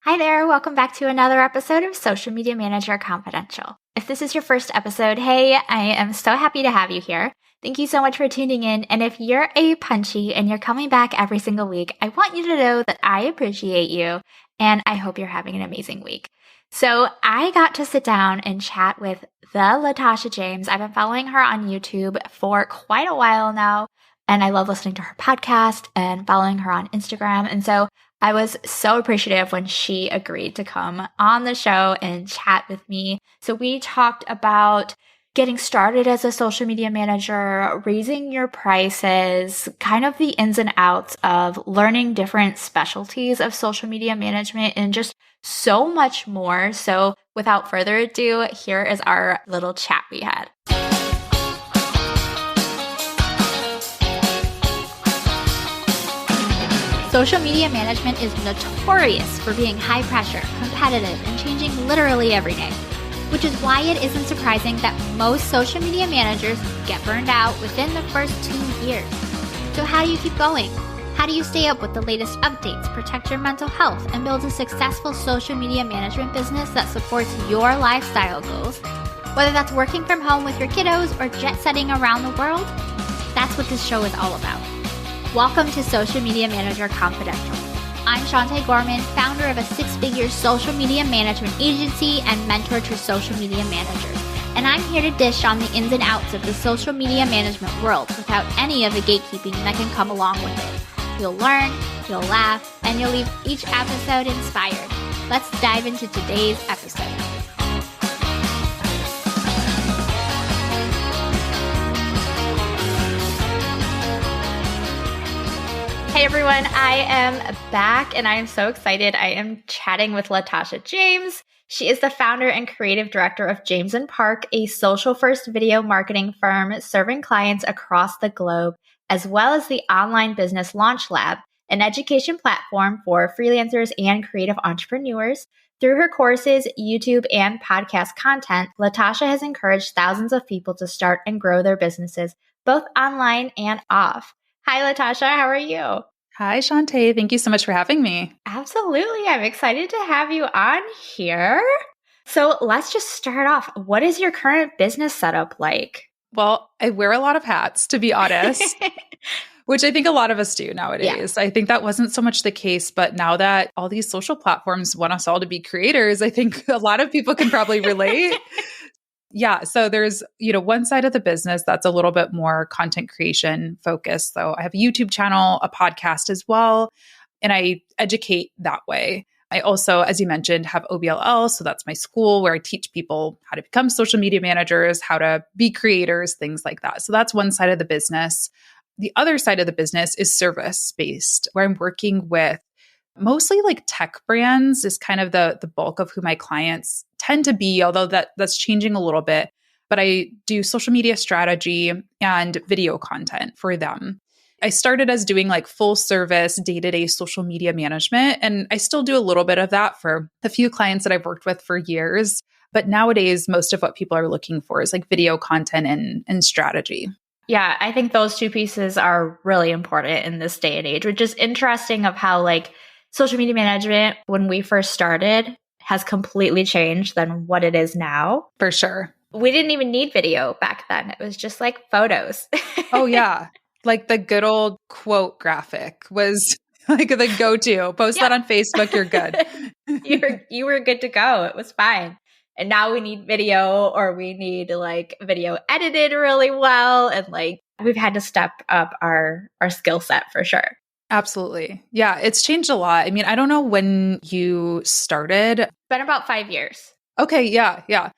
Hi there, welcome back to another episode of Social Media Manager Confidential. If this is your first episode, hey, I am so happy to have you here. Thank you so much for tuning in, and if you're a punchy and you're coming back every single week, I want you to know that I appreciate you, and I hope you're having an amazing week. So I got to sit down and chat with the Latasha James. I've been following her on YouTube for quite a while now, and I love listening to her podcast and following her on Instagram, and so I was so appreciative when she agreed to come on the show and chat with me. So we talked about getting started as a social media manager, raising your prices, kind of the ins and outs of learning different specialties of social media management, and just so much more. So without further ado, here is our little chat we had. Social media management is notorious for being high pressure, competitive, and changing literally every day, which is why it isn't surprising that most social media managers get burned out within the first 2 years. So how do you keep going? How do you stay up with the latest updates, protect your mental health, and build a successful social media management business that supports your lifestyle goals? Whether that's working from home with your kiddos or jet setting around the world, that's what this show is all about. Welcome to Social Media Manager Confidential. I'm Shantae Gorman, founder of a 6-figure social media management agency and mentor to social media managers. And I'm here to dish on the ins and outs of the social media management world without any of the gatekeeping that can come along with it. You'll learn, you'll laugh, and you'll leave each episode inspired. Let's dive into today's episode. Hey everyone, I am back and I am so excited. I am chatting with Latasha James. She is the founder and creative director of James & Park, a social-first video marketing firm serving clients across the globe, as well as the Online Business Launch Lab, an education platform for freelancers and creative entrepreneurs. Through her courses, YouTube, and podcast content, Latasha has encouraged thousands of people to start and grow their businesses, both online and off. Hi, Latasha. How are you? Hi, Shantae. Thank you so much for having me. Absolutely. I'm excited to have you on here. So let's just start off. What is your current business setup like? Well, I wear a lot of hats, to be honest, which I think a lot of us do nowadays. Yeah. I think that wasn't so much the case, but now that all these social platforms want us all to be creators, I think a lot of people can probably relate. Yeah. So there's, one side of the business that's a little bit more content creation focused. So I have a YouTube channel, a podcast as well, and I educate that way. I also, as you mentioned, have OBLL. So that's my school where I teach people how to become social media managers, how to be creators, things like that. So that's one side of the business. The other side of the business is service-based, where I'm working with mostly like tech brands is kind of the bulk of who my clients tend to be, although that's changing a little bit. But I do social media strategy and video content for them. I started as doing like full service day-to-day social media management, and I still do a little bit of that for a few clients that I've worked with for years. But nowadays, most of what people are looking for is like video content and strategy. Yeah, I think those two pieces are really important in this day and age, which is interesting of how like social media management, when we first started, has completely changed than what it is now. For sure. We didn't even need video back then. It was just like photos. Oh, yeah. Like the good old quote graphic was like the go-to. Post that on Facebook, you're good. You were good to go. It was fine. And now we need video, or we need like video edited really well. And like we've had to step up our skill set for sure. Absolutely. Yeah, it's changed a lot. I mean, I don't know when you started. It's been about 5 years. Okay, yeah.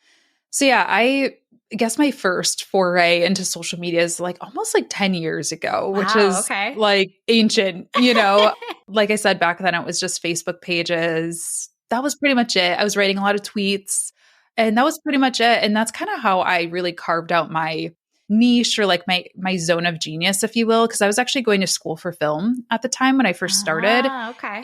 So yeah, I guess my first foray into social media is like almost like 10 years ago, which is like ancient, Like I said, back then it was just Facebook pages. That was pretty much it. I was writing a lot of tweets, and that was pretty much it. And that's kind of how I really carved out my niche, or like my zone of genius, if you will, because I was actually going to school for film at the time when I first started.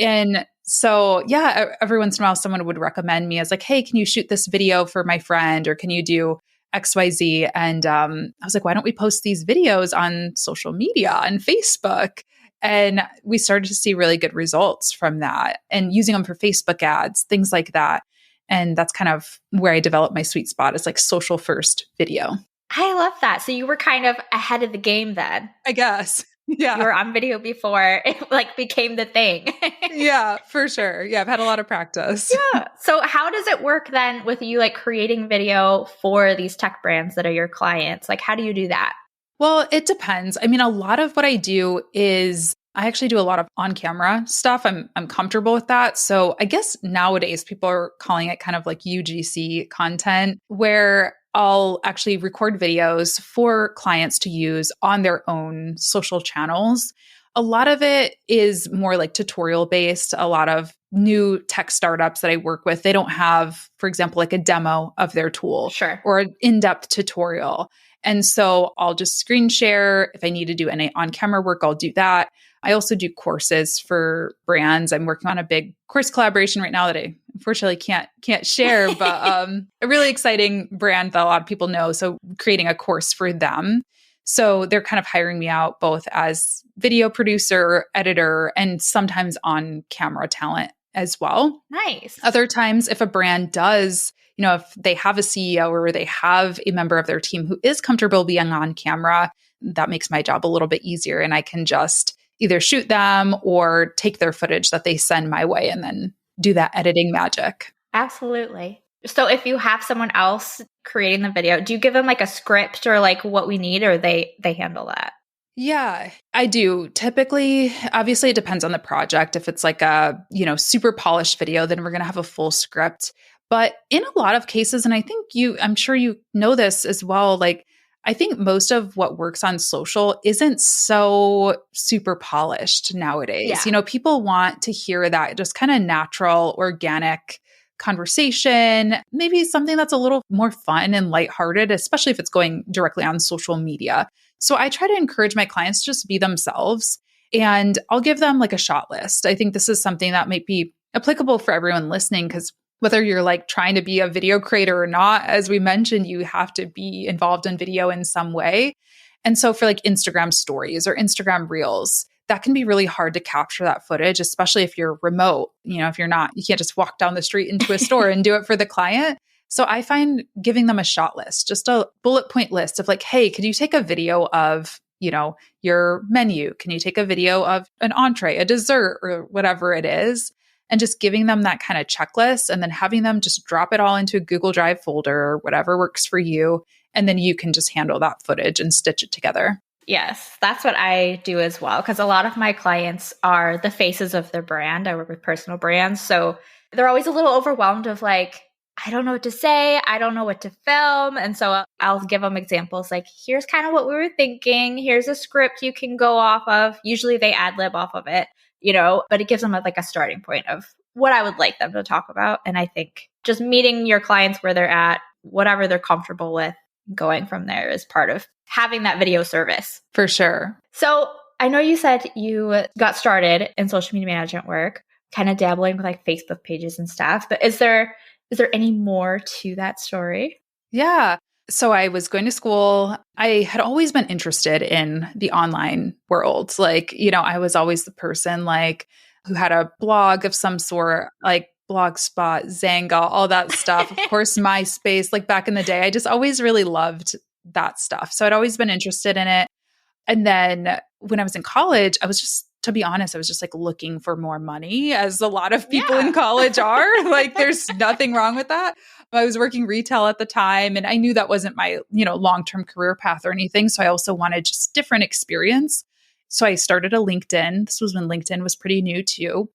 And so, yeah, every once in a while, someone would recommend me as like, hey, can you shoot this video for my friend? Or can you do XYZ? And I was like, why don't we post these videos on social media, on Facebook? And we started to see really good results from that and using them for Facebook ads, things like that. And that's kind of where I developed my sweet spot is like social first video. I love that. So you were kind of ahead of the game then. I guess. You Yeah. were on video before it like became the thing. Yeah, for sure. Yeah, I've had a lot of practice. Yeah. So how does it work then with you like creating video for these tech brands that are your clients? Like how do you do that? Well, it depends. I mean, a lot of what I do is I actually do a lot of on-camera stuff. I'm comfortable with that. So I guess nowadays people are calling it kind of like UGC content, where I'll actually record videos for clients to use on their own social channels. A lot of it is more like tutorial based. A lot of new tech startups that I work with, they don't have, for example, like a demo of their tool Sure. or an in-depth tutorial. And so I'll just screen share. If I need to do any on-camera work, I'll do that. I also do courses for brands. I'm working on a big course collaboration right now that I unfortunately can't share, but a really exciting brand that a lot of people know. So creating a course for them. So they're kind of hiring me out both as video producer, editor, and sometimes on camera talent as well. Nice. Other times, if a brand does, if they have a CEO or they have a member of their team who is comfortable being on camera, that makes my job a little bit easier. And I can just either shoot them or take their footage that they send my way and then do that editing magic. Absolutely. So if you have someone else creating the video, do you give them like a script or like what we need, or they handle that? Yeah, I do. Typically, obviously it depends on the project. If it's like a, super polished video, then we're going to have a full script. But in a lot of cases, and I'm sure you know this as well, like I think most of what works on social isn't so super polished nowadays. Yeah. People want to hear that just kind of natural, organic conversation, maybe something that's a little more fun and lighthearted, especially if it's going directly on social media. So I try to encourage my clients to just be themselves, and I'll give them like a shot list. I think this is something that might be applicable for everyone listening, because whether you're like trying to be a video creator or not, as we mentioned, you have to be involved in video in some way. And so for like Instagram stories or Instagram reels, that can be really hard to capture that footage, especially if you're remote. If you're not, you can't just walk down the street into a store and do it for the client. So I find giving them a shot list, just a bullet point list of like, hey, could you take a video of, your menu? Can you take a video of an entree, a dessert, or whatever it is? And just giving them that kind of checklist and then having them just drop it all into a Google Drive folder or whatever works for you. And then you can just handle that footage and stitch it together. Yes, that's what I do as well. Because a lot of my clients are the faces of their brand. I work with personal brands. So they're always a little overwhelmed of like, I don't know what to say. I don't know what to film. And so I'll give them examples like, here's kind of what we were thinking. Here's a script you can go off of. Usually they ad lib off of it, but it gives them like a starting point of what I would like them to talk about. And I think just meeting your clients where they're at, whatever they're comfortable with, going from there is part of having that video service. For sure. So I know you said you got started in social media management work, kind of dabbling with like Facebook pages and stuff, but is there any more to that story? Yeah. So I was going to school. I had always been interested in the online world. Like, I was always the person like who had a blog of some sort, like Blogspot, Zanga, all that stuff. Of course, MySpace, like back in the day, I just always really loved that stuff. So I'd always been interested in it. And then when I was in college, to be honest, I was just like looking for more money, as a lot of people in college are. Like, there's nothing wrong with that. I was working retail at the time, and I knew that wasn't my, long-term career path or anything. So I also wanted just different experience. So I started a LinkedIn. This was when LinkedIn was pretty new too.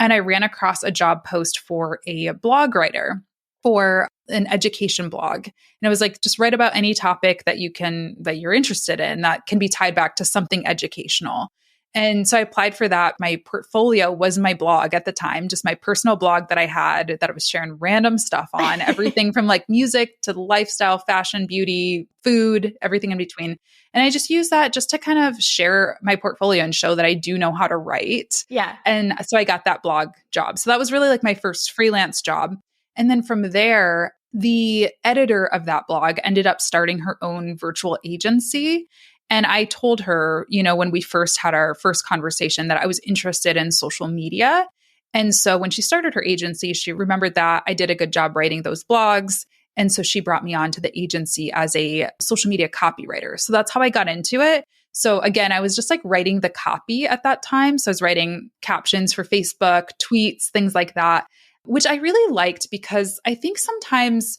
And I ran across a job post for a blog writer for an education blog. And it was like, just write about any topic that you're interested in that can be tied back to something educational. And so I applied for that. My portfolio was my blog at the time, just my personal blog that I had that I was sharing random stuff on, everything from like music to lifestyle, fashion, beauty, food, everything in between. And I just used that just to kind of share my portfolio and show that I do know how to write. Yeah. And so I got that blog job. So that was really like my first freelance job. And then from there, the editor of that blog ended up starting her own virtual agency. And I told her, when we first had our first conversation, that I was interested in social media. And so when she started her agency, she remembered that I did a good job writing those blogs. And so she brought me on to the agency as a social media copywriter. So that's how I got into it. So again, I was just like writing the copy at that time. So I was writing captions for Facebook, tweets, things like that, which I really liked because I think sometimes,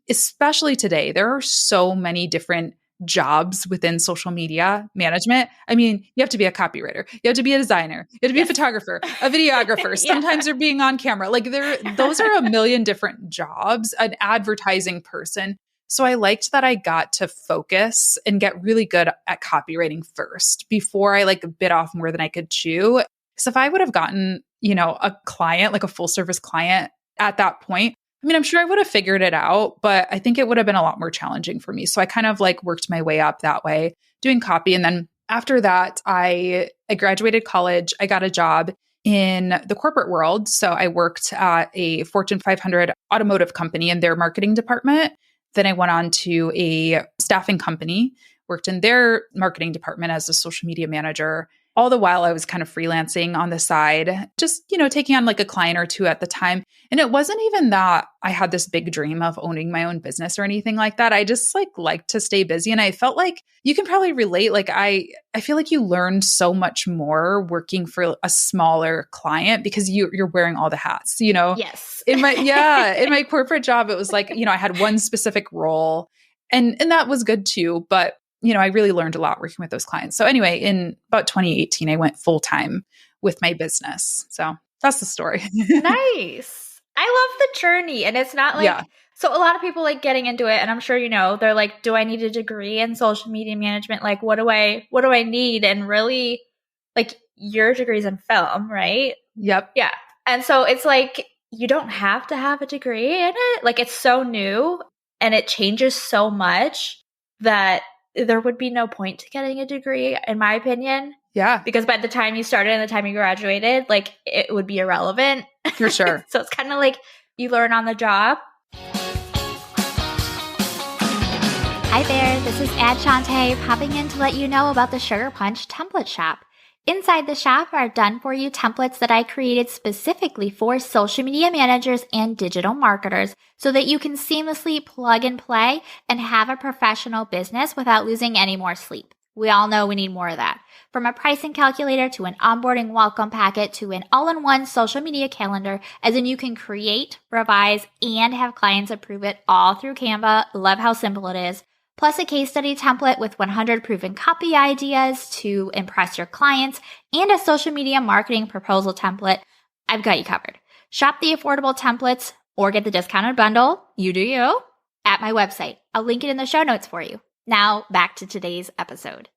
especially today, there are so many different jobs within social media management. You have to be a copywriter, you have to be a designer, you have to be a photographer, a videographer. Sometimes you're being on camera. Like those are a million different jobs, an advertising person. So I liked that I got to focus and get really good at copywriting first before I like bit off more than I could chew. Because if I would have gotten, a client, like a full service client at that point, I'm sure I would have figured it out, but I think it would have been a lot more challenging for me. So I kind of like worked my way up that way, doing copy. And then after that, I graduated college. I got a job in the corporate world. So I worked at a Fortune 500 automotive company in their marketing department. Then I went on to a staffing company, worked in their marketing department as a social media manager. All the while I was kind of freelancing on the side, just, taking on like a client or two at the time. And it wasn't even that I had this big dream of owning my own business or anything like that. I just like to stay busy. And I felt like you can probably relate. Like I feel like you learn so much more working for a smaller client because you're wearing all the hats, Yes. in my corporate job, it was like, I had one specific role and that was good too. But I really learned a lot working with those clients. So anyway, in about 2018, I went full time with my business. So that's the story. Nice. I love the journey. And it's not like, so a lot of people like getting into it. And I'm sure, they're like, do I need a degree in social media management? Like, what do I need? And really like your degree's in film, right? Yep. Yeah. And so it's like, you don't have to have a degree in it. Like it's so new and it changes so much that there would be no point to getting a degree, in my opinion. Yeah. Because by the time you started and the time you graduated, like it would be irrelevant. For sure. So it's kind of like you learn on the job. Hi there, this is Ad Shantae popping in to let you know about the Sugar Punch template shop. Inside the shop are done-for-you templates that I created specifically for social media managers and digital marketers so that you can seamlessly plug and play and have a professional business without losing any more sleep. We all know we need more of that. From a pricing calculator to an onboarding welcome packet to an all-in-one social media calendar, as in you can create, revise, and have clients approve it all through Canva. Love how simple it is. Plus a case study template with 100 proven copy ideas to impress your clients, and a social media marketing proposal template. I've got you covered. Shop the affordable templates or get the discounted bundle, you do you, at my website. I'll link it in the show notes for you. Now, back to today's episode.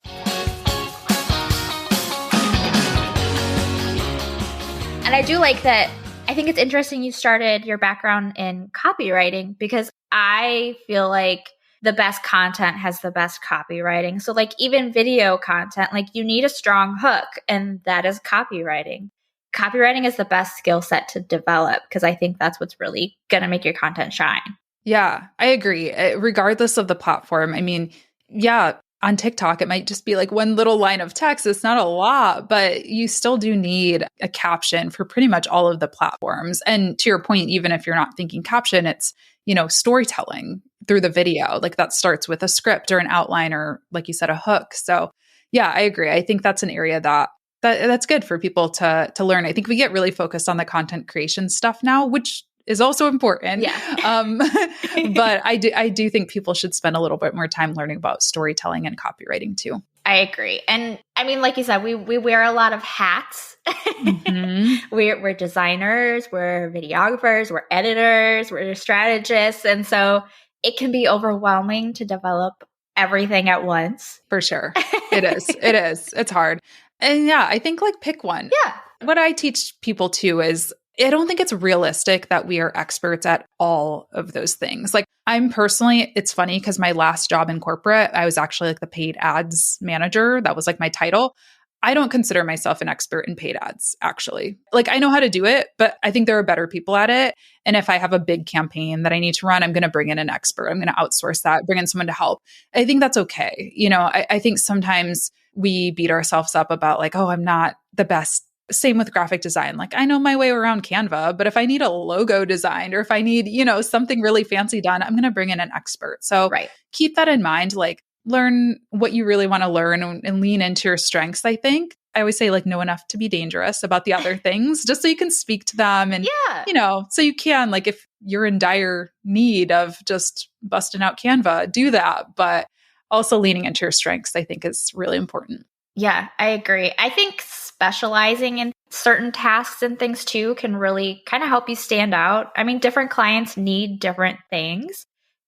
And I do like that. I think it's interesting you started your background in copywriting because I feel like the best content has the best copywriting. So like even video content, like you need a strong hook, and that is copywriting. Copywriting is the best skill set to develop because I think that's what's really going to make your content shine. Yeah, I agree. Regardless of the platform. On TikTok, it might just be like one little line of text. It's not a lot, but you still do need a caption for pretty much all of the platforms. And to your point, even if you're not thinking caption, it's, storytelling through the video. Like that starts with a script or an outline or, like you said, a hook. So yeah, I agree. I think that's an area that's good for people to learn. I think we get really focused on the content creation stuff now, which is also important. Yeah. But I do think people should spend a little bit more time learning about storytelling and copywriting too. I agree. And I mean, like you said, we wear a lot of hats. Mm-hmm. We're designers, we're videographers, we're editors, we're strategists. And so it can be overwhelming to develop everything at once. For sure. It is. It is. It's hard. And yeah, I think like pick one. Yeah. What I teach people too is I don't think it's realistic that we are experts at all of those things. Like I'm personally, it's funny because my last job in corporate, I was actually like the paid ads manager. That was like my title. I don't consider myself an expert in paid ads, actually. Like I know how to do it, but I think there are better people at it. And if I have a big campaign that I need to run, I'm going to bring in an expert. I'm going to outsource that, bring in someone to help. I think that's okay. I think sometimes we beat ourselves up about like, oh, I'm not the best. Same with graphic design. Like I know my way around Canva, but if I need a logo designed or if I need, something really fancy done, I'm going to bring in an expert. So keep that in mind. Like learn what you really want to learn and lean into your strengths. I think I always say like know enough to be dangerous about the other things just so you can speak to them. And, so you can like, if you're in dire need of just busting out Canva, do that. But also leaning into your strengths, I think is really important. Yeah, I agree. I think specializing in certain tasks and things too can really kind of help you stand out. I mean, different clients need different things.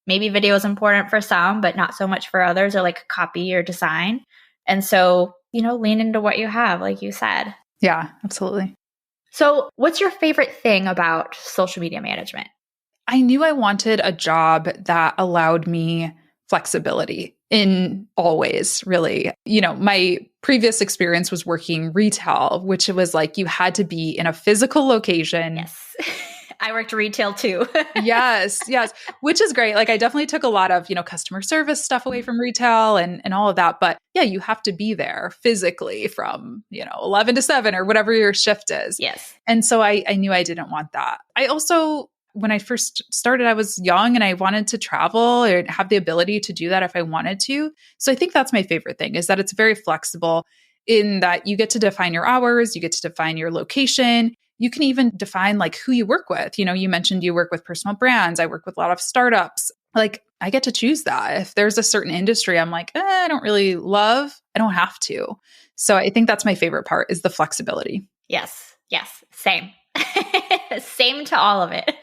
Maybe video is important for some, but not so much for others, or like copy or design. And so, lean into what you have, like you said. Yeah, absolutely. So what's your favorite thing about social media management? I knew I wanted a job that allowed me flexibility in all ways, really. My previous experience was working retail, which was like you had to be in a physical location. Yes. I worked retail too. Yes. Which is great. Like I definitely took a lot of, customer service stuff away from retail and all of that. But yeah, you have to be there physically from, 11 to 7 or whatever your shift is. Yes. And so I knew I didn't want that. I also, when I first started, I was young and I wanted to travel and have the ability to do that if I wanted to. So I think that's my favorite thing is that it's very flexible in that you get to define your hours, you get to define your location. You can even define like who you work with. You mentioned you work with personal brands. I work with a lot of startups. Like I get to choose that. If there's a certain industry I'm like, I don't really love, I don't have to. So I think that's my favorite part is the flexibility. Yes. Same. Same to all of it.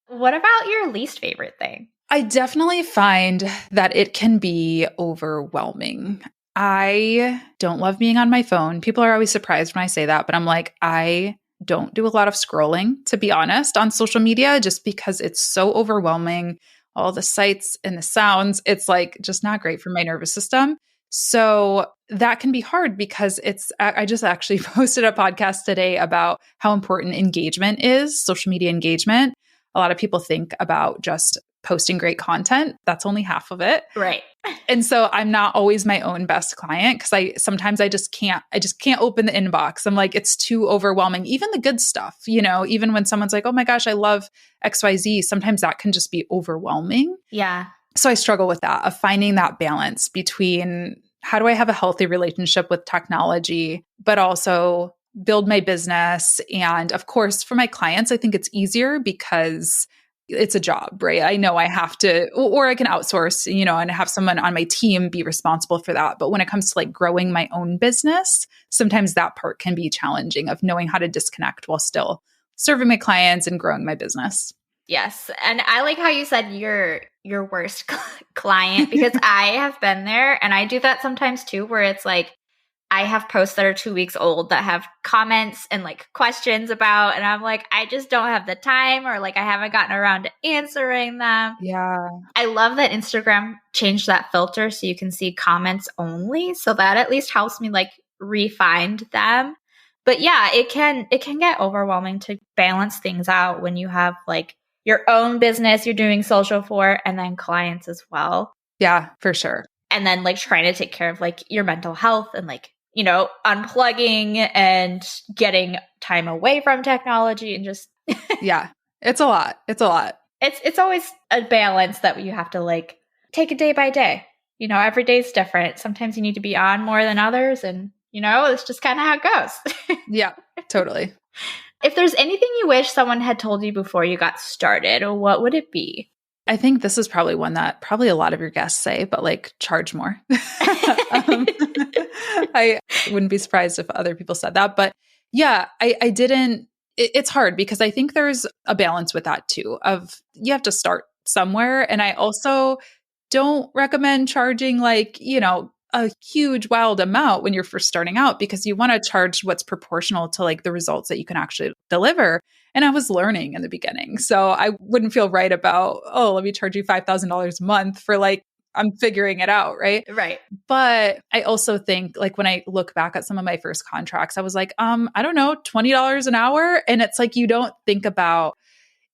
What about your least favorite thing? I definitely find that it can be overwhelming. I don't love being on my phone. People are always surprised when I say that, but I'm like, I don't do a lot of scrolling, to be honest, on social media, just because it's so overwhelming. All the sights and the sounds, it's like just not great for my nervous system. So that can be hard because I just actually posted a podcast today about how important engagement is, social media engagement. A lot of people think about just posting great content. That's only half of it. Right. And so I'm not always my own best client because sometimes I just can't open the inbox. I'm like, it's too overwhelming. Even the good stuff, even when someone's like, oh my gosh, I love XYZ, sometimes that can just be overwhelming. Yeah. So I struggle with that, of finding that balance between how do I have a healthy relationship with technology, but also build my business. And of course, for my clients, I think it's easier because it's a job, right? I know I have to, or I can outsource, and have someone on my team be responsible for that. But when it comes to like growing my own business, sometimes that part can be challenging of knowing how to disconnect while still serving my clients and growing my business. Yes. And I like how you said your worst client because I have been there and I do that sometimes too, where it's like, I have posts that are 2 weeks old that have comments and like questions about, and I'm like, I just don't have the time, or like I haven't gotten around to answering them. Yeah. I love that Instagram changed that filter so you can see comments only. So that at least helps me like re-find them. But yeah, it can get overwhelming to balance things out when you have like your own business you're doing social for and then clients as well. Yeah, for sure. And then like trying to take care of like your mental health and like, unplugging and getting time away from technology and just yeah, it's a lot. It's always a balance that you have to like take it day by day. Every day is different. Sometimes you need to be on more than others, and it's just kind of how it goes. Yeah, totally. If there's anything you wish someone had told you before you got started, what would it be? I think this is probably one that probably a lot of your guests say, but like charge more. I wouldn't be surprised if other people said that. But yeah, I didn't. It's hard because I think there's a balance with that too, of you have to start somewhere. And I also don't recommend charging like, a huge wild amount when you're first starting out, because you want to charge what's proportional to like the results that you can actually deliver. And I was learning in the beginning. So I wouldn't feel right about, let me charge you $5,000 a month for like I'm figuring it out. Right. Right. But I also think like when I look back at some of my first contracts, I was like, I don't know, $20 an hour. And it's like, you don't think about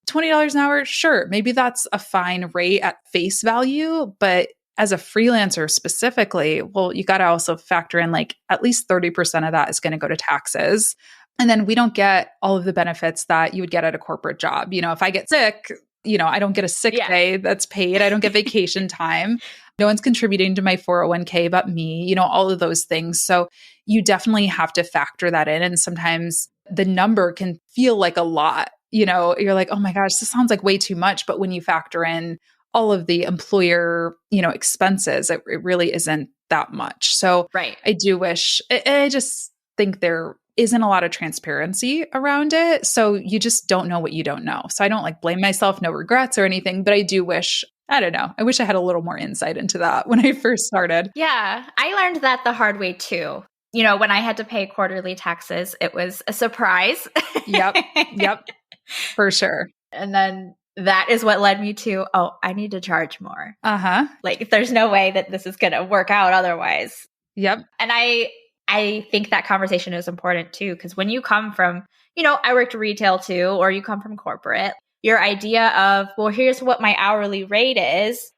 $20 an hour. Sure. Maybe that's a fine rate at face value, but as a freelancer specifically, well, you got to also factor in like at least 30% of that is going to go to taxes. And then we don't get all of the benefits that you would get at a corporate job. If I get sick, I don't get a sick day that's paid. I don't get vacation time. No one's contributing to my 401k but me, all of those things. So you definitely have to factor that in. And sometimes the number can feel like a lot. You're like, oh my gosh, this sounds like way too much. But when you factor in all of the employer, expenses, it really isn't that much. So right. I do wish, I just think there isn't a lot of transparency around it. So you just don't know what you don't know. So I don't like blame myself, no regrets or anything, but I do wish, I don't know. I wish I had a little more insight into that when I first started. Yeah. I learned that the hard way too. When I had to pay quarterly taxes, it was a surprise. Yep. For sure. And then that is what led me to, I need to charge more. Like there's no way that this is going to work out otherwise. Yep. And I think that conversation is important too, because when you come from, I worked retail too, or you come from corporate, your idea of, well, here's what my hourly rate is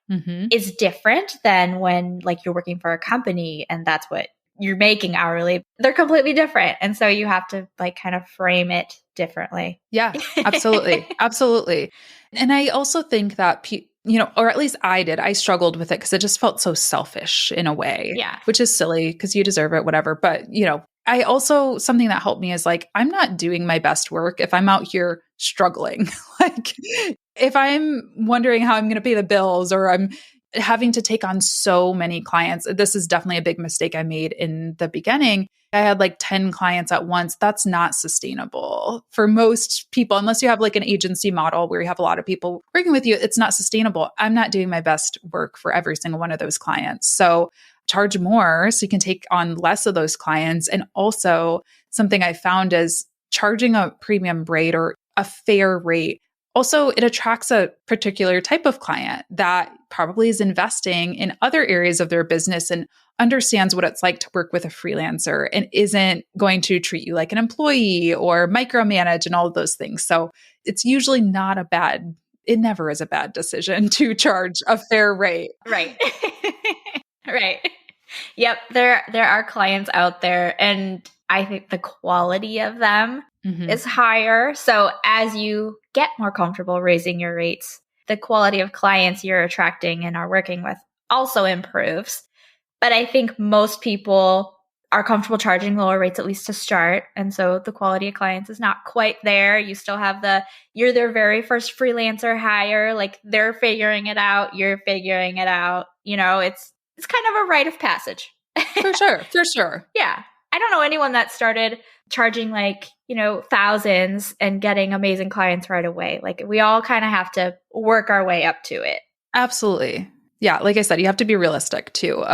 different than when like you're working for a company and that's what you're making hourly. They're completely different. And so you have to like kind of frame it differently. Yeah, absolutely. Absolutely. And I also think that, or at least I did, I struggled with it because it just felt so selfish in a way, which is silly because you deserve it, whatever. But, I also, something that helped me is like, I'm not doing my best work if I'm out here struggling. Like if I'm wondering how I'm going to pay the bills or I'm having to take on so many clients. This is definitely a big mistake I made in the beginning. I had like 10 clients at once. That's not sustainable for most people, unless you have like an agency model where you have a lot of people working with you. It's not sustainable. I'm not doing my best work for every single one of those clients. So charge more so you can take on less of those clients. And also something I found is charging a premium rate or a fair rate. Also, it attracts a particular type of client that probably is investing in other areas of their business and understands what it's like to work with a freelancer and isn't going to treat you like an employee or micromanage and all of those things. So it's usually not it never is a bad decision to charge a fair rate. Right. Right. Yep. There are clients out there and I think the quality of them is higher. So as you get more comfortable raising your rates, the quality of clients you're attracting and are working with also improves. But I think most people are comfortable charging lower rates, at least to start. And so the quality of clients is not quite there. You still have you're their very first freelancer hire. Like they're figuring it out. You're figuring it out. It's kind of a rite of passage. For sure. For sure. Yeah. I don't know anyone that started charging thousands and getting amazing clients right away. Like we all kind of have to work our way up to it. Absolutely. Yeah. Like I said, you have to be realistic too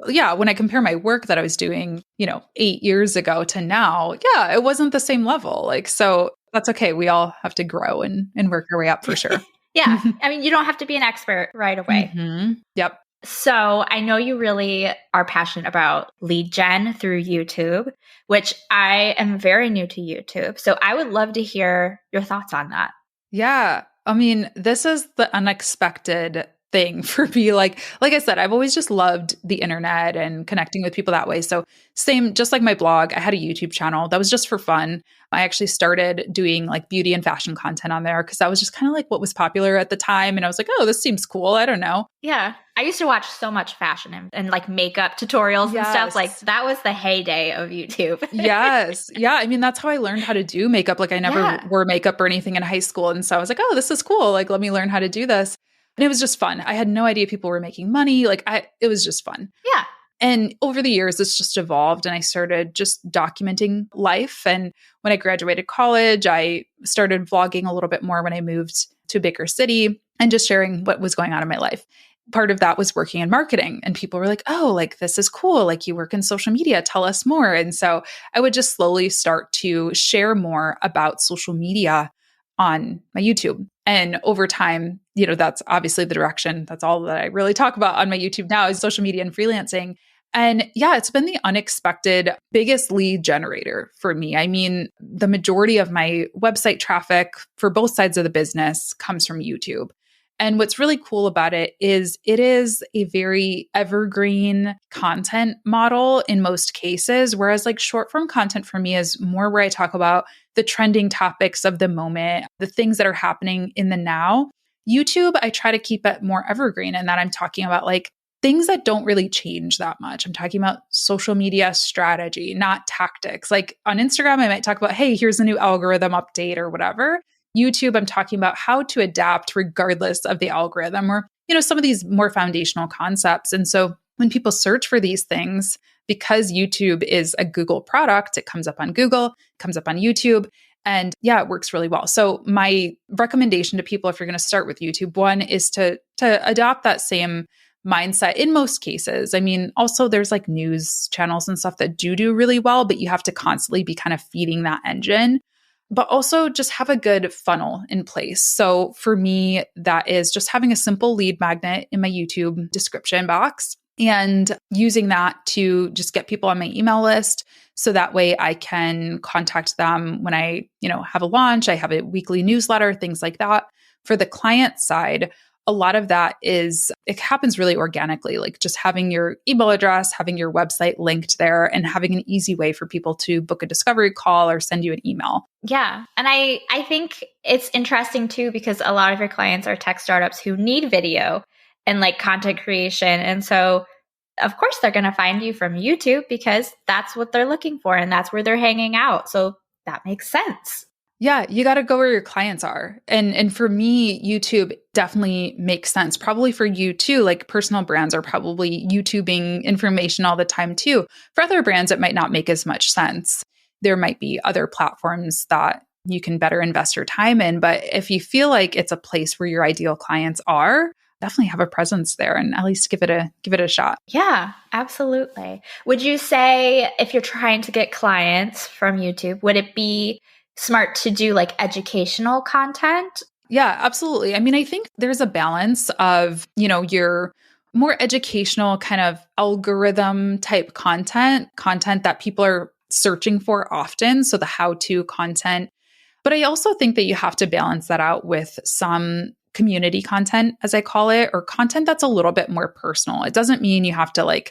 when I compare my work that I was doing, 8 years ago to now, it wasn't the same level. So that's okay. We all have to grow and work our way up for sure. Yeah. I mean, you don't have to be an expert right away. Yep. So I know you really are passionate about lead gen through YouTube, which I am very new to YouTube. So I would love to hear your thoughts on that. Yeah. I mean, this is the unexpected thing for me. Like I said, I've always just loved the internet and connecting with people that way. So same, just like my blog, I had a YouTube channel that was just for fun. I actually started doing like beauty and fashion content on there because that was just kind of like what was popular at the time. And I was like, oh, this seems cool. I don't know. Yeah. I used to watch so much fashion and like makeup tutorials and stuff. Like that was the heyday of YouTube. Yes. Yeah. I mean, that's how I learned how to do makeup. Like I never wore makeup or anything in high school. And so I was like, oh, this is cool. Like, let me learn how to do this. And it was just fun. I had no idea people were making money. It was just fun. Yeah. And over the years, it's just evolved and I started just documenting life. And when I graduated college, I started vlogging a little bit more when I moved to a bigger city and just sharing what was going on in my life. Part of that was working in marketing and people were like, oh, like this is cool. Like you work in social media, tell us more. And so I would just slowly start to share more about social media on my YouTube. And over time, that's obviously the direction. That's all that I really talk about on my YouTube now is social media and freelancing. And yeah, it's been the unexpected biggest lead generator for me. I mean, the majority of my website traffic for both sides of the business comes from YouTube. And what's really cool about it is a very evergreen content model in most cases, whereas like short form content for me is more where I talk about the trending topics of the moment, the things that are happening in the now. YouTube, I try to keep it more evergreen and that I'm talking about like things that don't really change that much. I'm talking about social media strategy, not tactics. Like on Instagram, I might talk about, hey, here's a new algorithm update or whatever. YouTube, I'm talking about how to adapt regardless of the algorithm or, some of these more foundational concepts. And so when people search for these things, because YouTube is a Google product, it comes up on Google, comes up on YouTube. And yeah, it works really well. So my recommendation to people, if you're going to start with YouTube, one is to adopt that same mindset in most cases. I mean, also there's like news channels and stuff that do really well, but you have to constantly be kind of feeding that engine. But also just have a good funnel in place. So for me, that is just having a simple lead magnet in my YouTube description box and using that to just get people on my email list. So that way I can contact them when I, have a launch, I have a weekly newsletter, things like that. For the client side, a lot of that it happens really organically, like just having your email address, having your website linked there, and having an easy way for people to book a discovery call or send you an email. Yeah. And I think it's interesting too, because a lot of your clients are tech startups who need video and like content creation. And so of course they're going to find you from YouTube because that's what they're looking for and that's where they're hanging out. So that makes sense. Yeah, you got to go where your clients are. And for me, YouTube definitely makes sense. Probably for you too, like personal brands are probably YouTubing information all the time too. For other brands, it might not make as much sense. There might be other platforms that you can better invest your time in. But if you feel like it's a place where your ideal clients are, definitely have a presence there and at least give it a shot. Yeah, absolutely. Would you say if you're trying to get clients from YouTube, would it be smart to do like educational content? Yeah, absolutely. I mean, I think there's a balance of, your more educational kind of algorithm type content that people are searching for often. So the how-to content. But I also think that you have to balance that out with some community content, as I call it, or content that's a little bit more personal. It doesn't mean you have to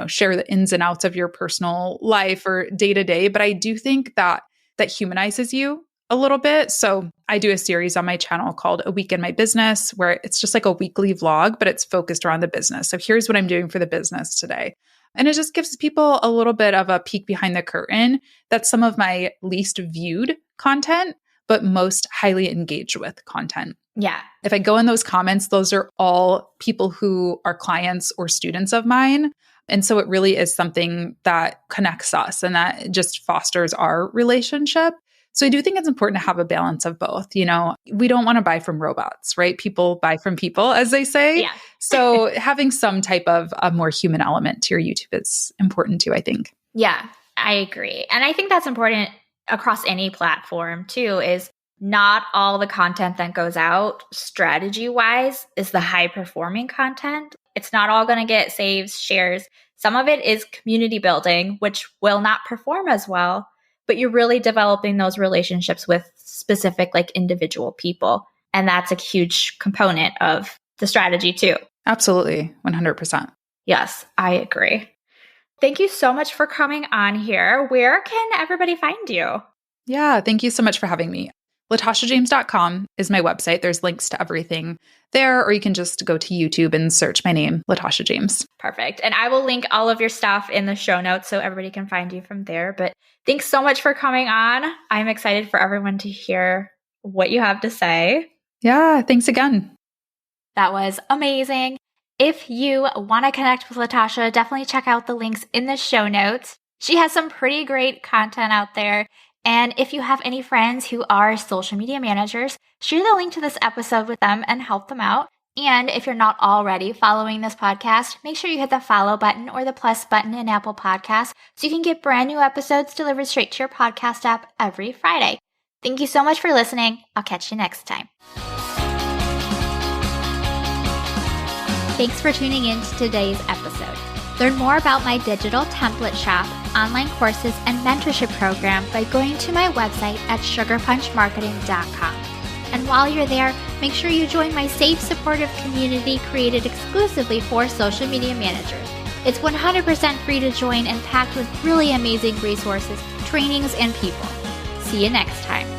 share the ins and outs of your personal life or day to day. But I do think that humanizes you a little bit. So I do a series on my channel called A Week in My Business, where it's just like a weekly vlog, but it's focused around the business. So here's what I'm doing for the business today. And it just gives people a little bit of a peek behind the curtain. That's some of my least viewed content, but most highly engaged with content. Yeah. If I go in those comments, those are all people who are clients or students of mine. And so it really is something that connects us and that just fosters our relationship. So I do think it's important to have a balance of both. We don't want to buy from robots, right? People buy from people, as they say. Yeah. So having some type of a more human element to your YouTube is important too, I think. Yeah, I agree. And I think that's important across any platform too, is not all the content that goes out strategy-wise is the high-performing content. It's not all going to get saves, shares. Some of it is community building, which will not perform as well, but you're really developing those relationships with specific like individual people. And that's a huge component of the strategy too. Absolutely. 100%. Yes, I agree. Thank you so much for coming on here. Where can everybody find you? Yeah, thank you so much for having me. LatashaJames.com is my website. There's links to everything there, or you can just go to YouTube and search my name, Latasha James. Perfect. And I will link all of your stuff in the show notes so everybody can find you from there. But thanks so much for coming on. I'm excited for everyone to hear what you have to say. Yeah, thanks again. That was amazing. If you want to connect with Latasha, definitely check out the links in the show notes. She has some pretty great content out there. And if you have any friends who are social media managers, share the link to this episode with them and help them out. And if you're not already following this podcast, make sure you hit the follow button or the plus button in Apple Podcasts so you can get brand new episodes delivered straight to your podcast app every Friday. Thank you so much for listening. I'll catch you next time. Thanks for tuning in to today's episode. Learn more about my digital template shop, online courses, and mentorship program by going to my website at sugarpunchmarketing.com. And while you're there, make sure you join my safe, supportive community created exclusively for social media managers. It's 100% free to join and packed with really amazing resources, trainings, and people. See you next time.